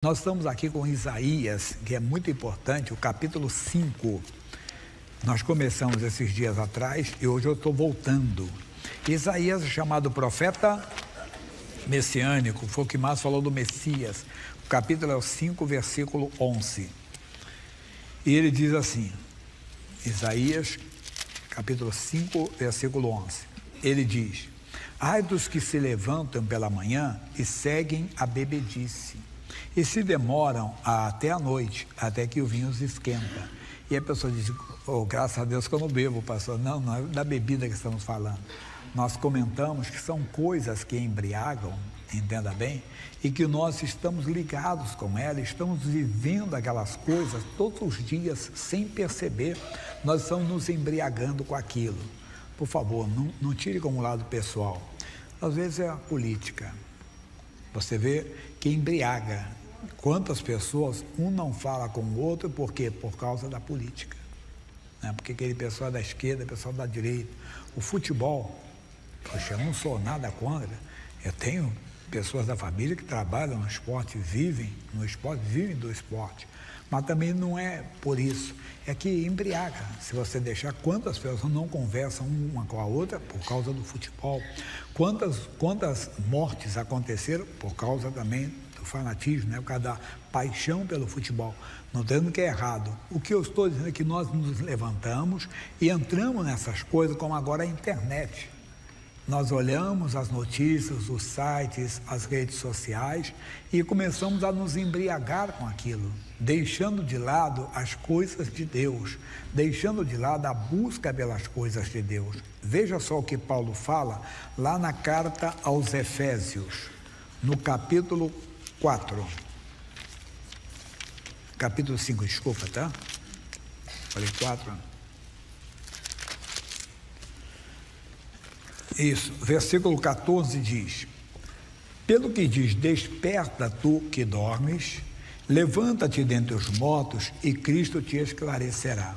Nós estamos aqui com Isaías, que é muito importante, o capítulo 5. Nós começamos esses dias atrás e hoje eu estou voltando. Isaías é chamado profeta messiânico, foi o que mais falou do Messias. O capítulo é o 5, versículo 11. E ele diz assim, Isaías, capítulo 5, versículo 11. Ele diz: ai dos que se levantam pela manhã e seguem a bebedice, e se demoram até a noite, até que o vinho se esquenta. E a pessoa diz: oh, graças a Deus que eu não bebo, pastor. Não, não é da bebida que estamos falando. Nós comentamos que são coisas que embriagam, entenda bem, e que nós estamos ligados com ela, estamos vivendo aquelas coisas todos os dias, sem perceber, nós estamos nos embriagando com aquilo. Por favor, não tire como lado pessoal. Às vezes é a política. Você vê que embriaga. Quantas pessoas, um não fala com o outro, por quê? Por causa da política. Né? Porque aquele pessoal da esquerda, pessoal da direita. O futebol, poxa, eu não sou nada contra. Eu tenho pessoas da família que trabalham no esporte, vivem no esporte, vivem do esporte. Mas também não é por isso. É que embriaga. Se você deixar, quantas pessoas não conversam uma com a outra por causa do futebol? Quantas mortes aconteceram por causa também do fanatismo, né? Por causa da paixão pelo futebol. Não dizendo que é errado. O que eu estou dizendo é que nós nos levantamos e entramos nessas coisas, como agora a internet. Nós olhamos as notícias, os sites, as redes sociais e começamos a nos embriagar com aquilo, deixando de lado as coisas de Deus, deixando de lado a busca pelas coisas de Deus. Veja só o que Paulo fala lá na carta aos Efésios, no capítulo 4. Capítulo 5, desculpa, tá? Falei 4. Isso, versículo 14 diz: pelo que diz, desperta tu que dormes, levanta-te dentre os mortos e Cristo te esclarecerá.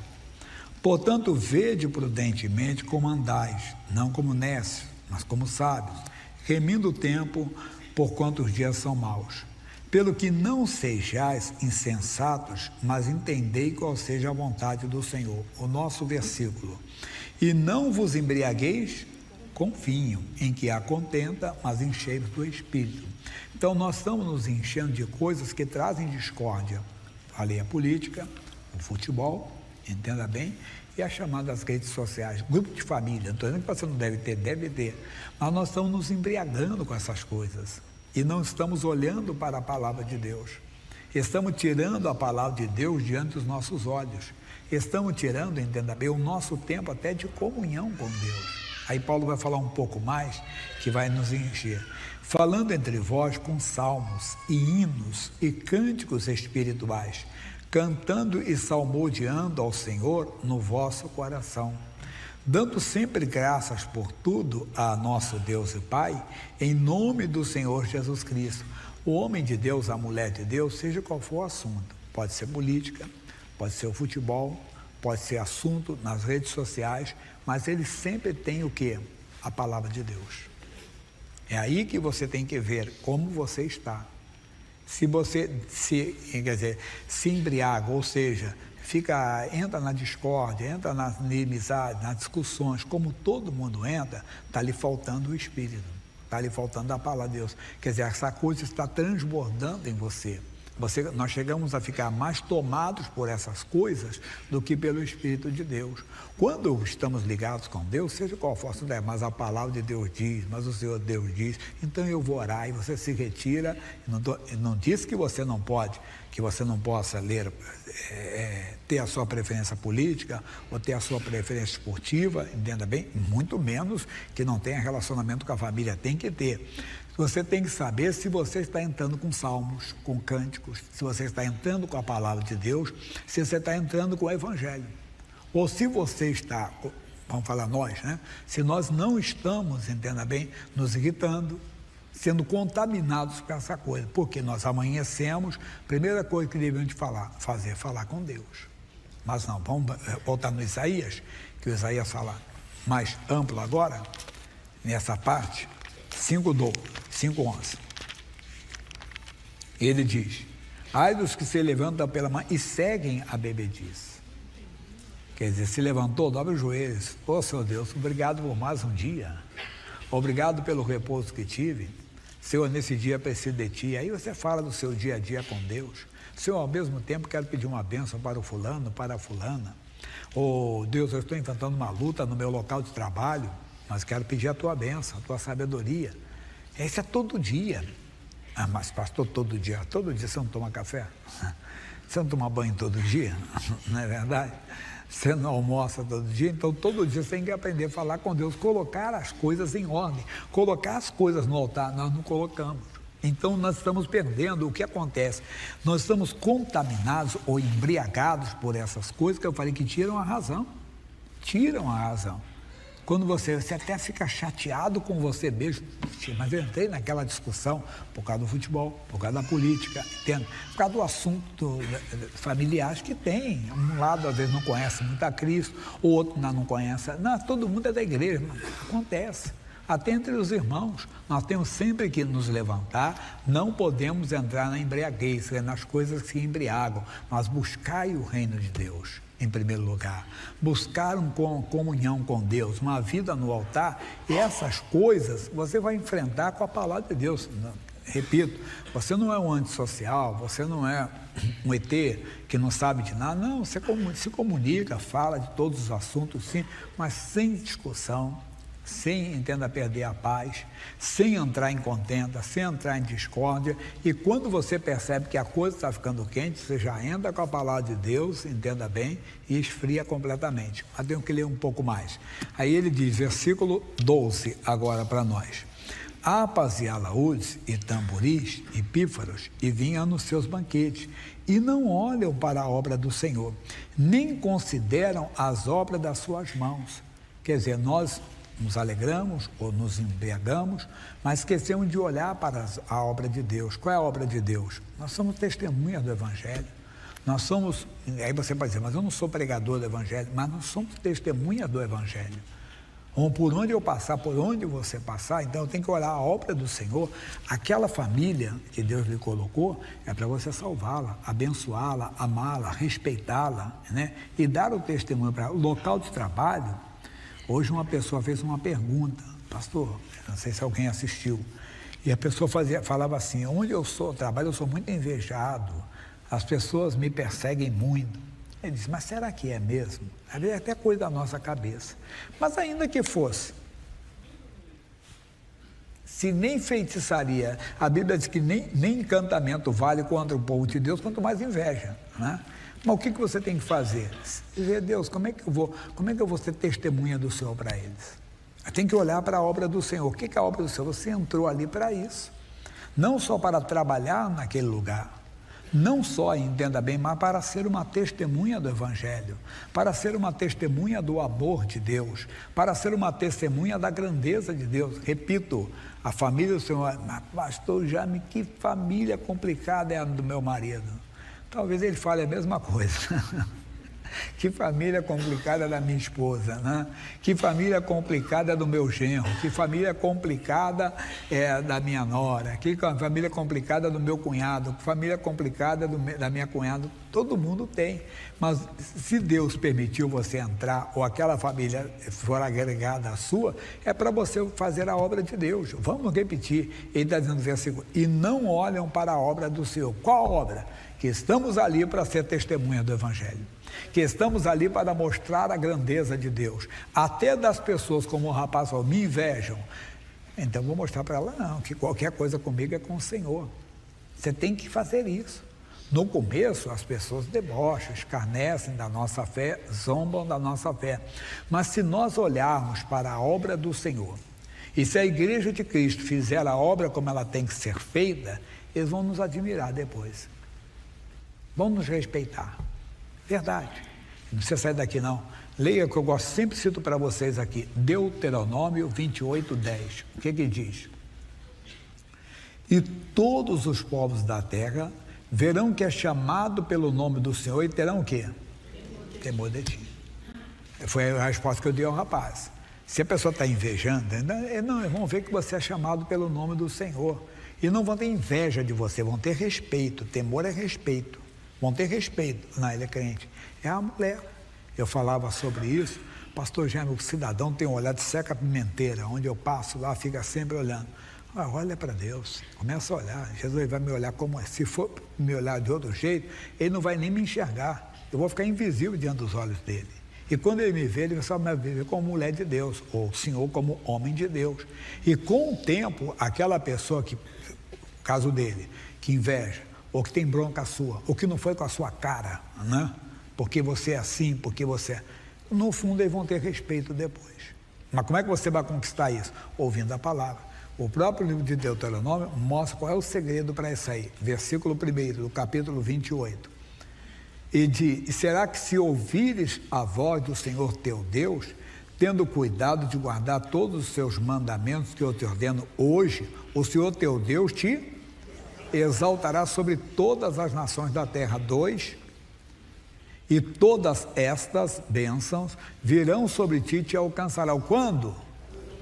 Portanto, vede prudentemente como andais, não como necios, mas como sábios, remindo o tempo, porquanto os dias são maus. Pelo que não sejais insensatos, mas entendei qual seja a vontade do Senhor. O nosso versículo: e não vos embriagueis com vinho, em que há contenta, mas enchei-vos do Espírito. Então nós estamos nos enchendo de coisas que trazem discórdia. Falei a política, o futebol, entenda bem, e as chamadas redes sociais, grupo de família. Não estou dizendo que você não deve ter, mas nós estamos nos embriagando com essas coisas e não estamos olhando para a palavra de Deus. Estamos tirando a palavra de Deus diante dos nossos olhos. Estamos tirando, entenda bem, o nosso tempo até de comunhão com Deus. Aí Paulo vai falar um pouco mais, que vai nos encher. Falando entre vós com salmos e hinos e cânticos espirituais, cantando e salmodiando ao Senhor no vosso coração, dando sempre graças por tudo a nosso Deus e Pai, em nome do Senhor Jesus Cristo. O homem de Deus, a mulher de Deus, seja qual for o assunto, pode ser política, pode ser o futebol, pode ser assunto nas redes sociais, mas ele sempre tem o quê? A palavra de Deus. É aí que você tem que ver como você está. Se você se embriaga, ou seja, entra na discórdia, entra na inimizade, nas discussões, como todo mundo entra, está lhe faltando o Espírito, está lhe faltando a palavra de Deus. Quer dizer, essa coisa está transbordando em você. Nós chegamos a ficar mais tomados por essas coisas do que pelo Espírito de Deus. Quando estamos ligados com Deus, seja qual for, mas a palavra de Deus diz, mas o Senhor Deus diz, então eu vou orar, e você se retira. Não diz que você não pode, que você não possa ler, ter a sua preferência política ou ter a sua preferência esportiva, entenda bem, muito menos que não tenha relacionamento com a família, tem que ter. Você tem que saber se você está entrando com salmos, com cânticos, se você está entrando com a palavra de Deus, se você está entrando com o Evangelho. Ou se você está, vamos falar nós, né? Se nós não estamos, entenda bem, nos irritando, sendo contaminados com essa coisa, porque nós amanhecemos, primeira coisa que devemos falar com Deus. Mas não, vamos voltar no Isaías, que o Isaías fala mais amplo agora, nessa parte, 5:11. Ele diz: Ai dos que se levantam pela manhã e seguem a bebedice. Quer dizer, se levantou, dobra os joelhos. Ô, Senhor Deus, obrigado por mais um dia. Obrigado pelo repouso que tive. Senhor, nesse dia preciso de Ti. Aí você fala do seu dia a dia com Deus. Senhor, ao mesmo tempo quero pedir uma bênção para o fulano, para a fulana. Ô, Deus, eu estou enfrentando uma luta no meu local de trabalho, mas quero pedir a Tua bênção, a Tua sabedoria. Isso é todo dia. Ah, mas pastor, todo dia você não toma café? Você não toma banho todo dia? Não é verdade? Você não almoça todo dia? Então todo dia você tem que aprender a falar com Deus, colocar as coisas em ordem, colocar as coisas no altar. Nós não colocamos. Então nós estamos perdendo. O que acontece? Nós estamos contaminados ou embriagados por essas coisas que eu falei que tiram a razão. Tiram a razão. Quando você até fica chateado com você mesmo, mas eu entrei naquela discussão por causa do futebol, por causa da política, entende? Por causa do assunto familiar que tem. Um lado às vezes não conhece muito a Cristo, o outro não conhece. Não, todo mundo é da igreja, mas acontece. Até entre os irmãos, nós temos sempre que nos levantar, não podemos entrar na embriaguez, nas coisas que se embriagam, mas buscai o reino de Deus. Em primeiro lugar, buscar comunhão com Deus, uma vida no altar, e essas coisas você vai enfrentar com a palavra de Deus. Repito, você não é um antissocial, você não é um ET que não sabe de nada, não, você se comunica, fala de todos os assuntos, sim, mas sem discussão, sem, entenda, perder a paz, sem entrar em contenda, sem entrar em discórdia, e quando você percebe que a coisa está ficando quente, você já entra com a palavra de Deus, entenda bem, e esfria completamente. Mas tenho que ler um pouco mais. Aí ele diz, versículo 12, agora para nós. Harpas e alaúdes e tamboris e pífaros e vinham nos seus banquetes, e não olham para a obra do Senhor, nem consideram as obras das suas mãos. Quer dizer, nós nos alegramos ou nos embriagamos, mas esquecemos de olhar para a obra de Deus. Qual é a obra de Deus? Nós somos testemunhas do Evangelho. Nós somos, aí você pode dizer, mas eu não sou pregador do Evangelho, mas nós somos testemunhas do Evangelho. Por onde eu passar, por onde você passar, então eu tenho que olhar a obra do Senhor. Aquela família que Deus lhe colocou é para você salvá-la, abençoá-la, amá-la, respeitá-la, né? E dar o testemunho para ela. O local de trabalho. Hoje uma pessoa fez uma pergunta, pastor, não sei se alguém assistiu, e a pessoa falava assim, onde eu trabalho, eu sou muito invejado, as pessoas me perseguem muito. Ele disse, mas será que é mesmo? Às vezes é até coisa da nossa cabeça. Mas ainda que fosse, se nem feitiçaria, a Bíblia diz que nem encantamento vale contra o povo de Deus, quanto mais inveja, né? Mas o que você tem que fazer? Dizer, Deus, como é que eu vou ser testemunha do Senhor para eles? Eu tenho que olhar para a obra do Senhor. O que é a obra do Senhor? Você entrou ali para isso. Não só para trabalhar naquele lugar, não só, entenda bem, mas para ser uma testemunha do Evangelho, para ser uma testemunha do amor de Deus, para ser uma testemunha da grandeza de Deus. Repito, a família do Senhor, pastor Jaime, que família complicada é a do meu marido. Talvez ele fale a mesma coisa. Que família complicada da minha esposa, né? Que família complicada do meu genro, que família complicada da minha nora, que família complicada do meu cunhado, que família complicada da minha cunhada. Todo mundo tem, mas se Deus permitiu você entrar, ou aquela família for agregada à sua, é para você fazer a obra de Deus. Vamos repetir, ele está dizendo no versículo, e não olham para a obra do Senhor. Qual obra? Que estamos ali para ser testemunha do Evangelho, que estamos ali para mostrar a grandeza de Deus, até das pessoas como o rapaz falou, me invejam, então vou mostrar para ela, não, que qualquer coisa comigo é com o Senhor. Você tem que fazer isso. No começo as pessoas debocham, escarnecem da nossa fé, zombam da nossa fé, mas se nós olharmos para a obra do Senhor, e se a igreja de Cristo fizer a obra como ela tem que ser feita, eles vão nos admirar depois, vão nos respeitar. Verdade. Não precisa sair daqui não. Leia que eu gosto, sempre cito para vocês aqui, Deuteronômio 28:10. O que diz? E todos os povos da terra verão que é chamado pelo nome do Senhor e terão o quê? Temor de ti. Foi a resposta que eu dei ao rapaz. Se a pessoa está invejando, não, eles vão ver que você é chamado pelo nome do Senhor. E não vão ter inveja de você, vão ter respeito. Temor é respeito. Vão ter respeito. Não, ele é crente. É a mulher. Eu falava sobre isso. Pastor Jaime, o cidadão tem um olhar de seca pimenteira. Onde eu passo lá, fica sempre olhando. Olha para Deus. Começa a olhar. Jesus vai me olhar como é. Se for me olhar de outro jeito, ele não vai nem me enxergar. Eu vou ficar invisível diante dos olhos dele. E quando ele me vê, ele só me vê como mulher de Deus, ou o Senhor como homem de Deus. E com o tempo, aquela pessoa que, caso dele, que inveja, ou que tem bronca sua, ou que não foi com a sua cara, né? Porque você é assim, porque você é... No fundo, eles vão ter respeito depois. Mas como é que você vai conquistar isso? Ouvindo a palavra. O próprio livro de Deuteronômio mostra qual é o segredo para isso aí. Versículo 1 do capítulo 28. E será que se ouvires a voz do Senhor teu Deus, tendo cuidado de guardar todos os seus mandamentos que eu te ordeno hoje, o Senhor teu Deus te exaltará sobre todas as nações da terra. 2. E todas estas bênçãos virão sobre ti e te alcançarão. Quando?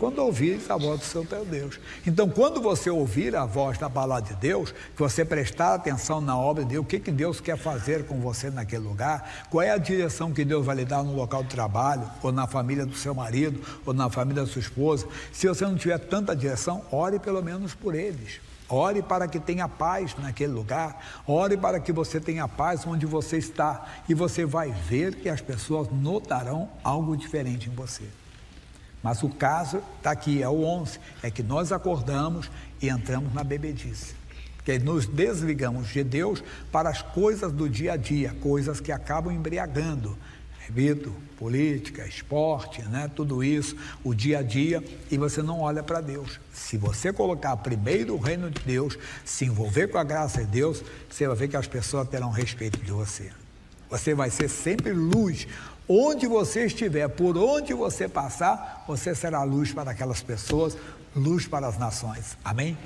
Quando ouvires a voz do seu teu Deus. Então, quando você ouvir a voz da palavra de Deus, que você prestar atenção na obra de Deus, o que Deus quer fazer com você naquele lugar, qual é a direção que Deus vai lhe dar no local de trabalho, ou na família do seu marido, ou na família da sua esposa. Se você não tiver tanta direção, ore pelo menos por eles. Ore para que tenha paz naquele lugar. Ore para que você tenha paz onde você está. E você vai ver que as pessoas notarão algo diferente em você. Mas o caso está aqui, é o 11, é que nós acordamos e entramos na bebedice. Que nos desligamos de Deus para as coisas do dia a dia, coisas que acabam embriagando. Repito, política, esporte, né? Tudo isso, o dia a dia, e você não olha para Deus. Se você colocar primeiro o reino de Deus, se envolver com a graça de Deus, você vai ver que as pessoas terão respeito de você. Você vai ser sempre luz. Onde você estiver, por onde você passar, você será luz para aquelas pessoas, luz para as nações. Amém?